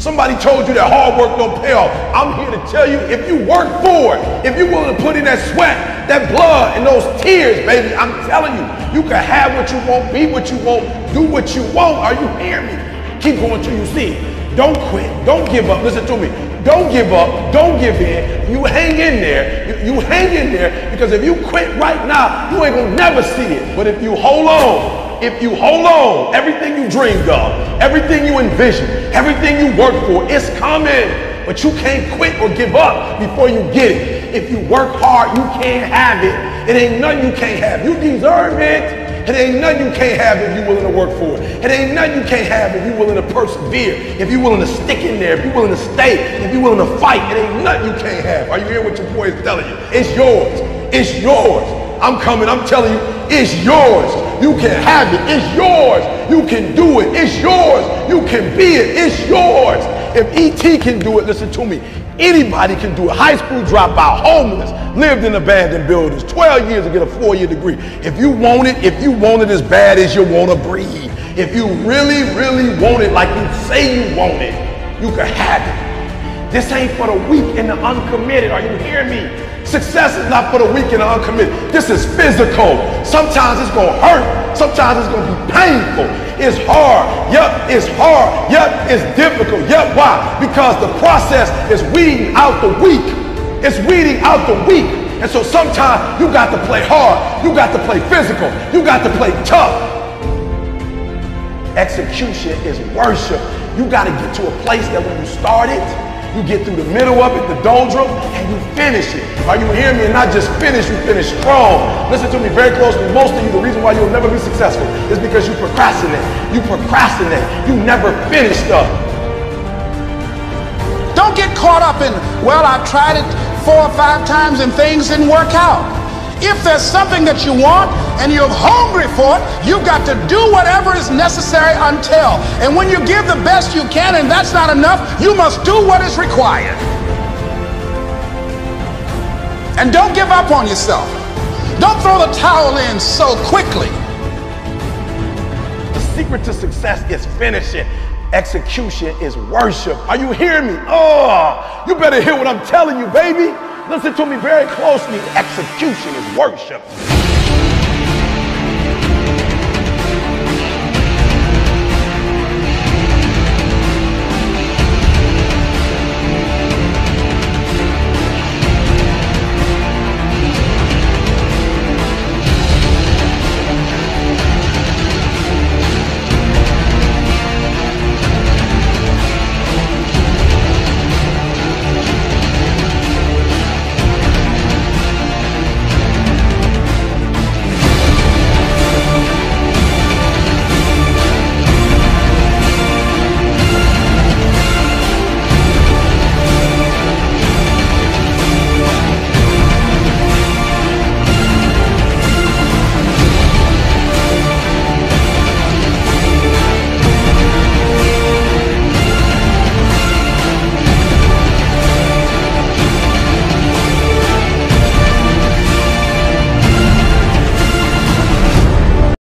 Somebody told you that hard work don't pay off. I'm here to tell you, if you work for it, if you're willing to put in that sweat, that blood, and those tears, baby, I'm telling you, you can have what you want, be what you want, do what you want. Are you hearing me? Keep going till you see it. Don't quit. Don't give up. Listen to me. Don't give up. Don't give in. You hang in there. You hang in there, because if you quit right now, you ain't gonna never see it. But if you hold on, everything you dreamed of, everything you envisioned, everything you worked for, it's coming. But you can't quit or give up before you get it. If you work hard, you can't have it. It ain't nothing you can't have. You deserve it. It ain't nothing you can't have if you're willing to work for it. It ain't nothing you can't have if you're willing to persevere, if you're willing to stick in there, if you're willing to stay, if you're willing to fight. It ain't nothing you can't have. Are you hearing what your boy is telling you? It's yours. It's yours. I'm coming. I'm telling you, it's yours. You can have it. It's yours. You can do it. It's yours. You can be it. It's yours. If E.T. can do it, listen to me, anybody can do it. High school dropout, homeless, lived in abandoned buildings, 12 years to get a 4-year degree. If you want it as bad as you want to breathe, if you really, really want it like you say you want it, you can have it. This ain't for the weak and the uncommitted. Are you hearing me? Success is not for the weak and the uncommitted. This is physical. Sometimes it's going to hurt. Sometimes it's going to be painful. It's hard. Yep, it's hard. Yep, it's difficult. Yep, why? Because the process is weeding out the weak. It's weeding out the weak. And so sometimes you got to play hard. You got to play physical. You got to play tough. Execution is worship. You got to get to a place that when you start it, you get through the middle of it, the doldrum, and you finish it. Are you hearing me? And not just finish, you finish strong. Listen to me very closely. Most of you, the reason why you'll never be successful is because you procrastinate. You procrastinate. You never finish stuff. Don't get caught up in, well, I tried it 4 or 5 times and things didn't work out. If there's something that you want and you're hungry for it, you've got to do whatever is necessary until. And when you give the best you can and that's not enough, you must do what is required. And don't give up on yourself. Don't throw the towel in so quickly. The secret to success is finishing. Execution is worship. Are you hearing me? Oh, you better hear what I'm telling you, baby. Listen to me very closely. Execution is worship.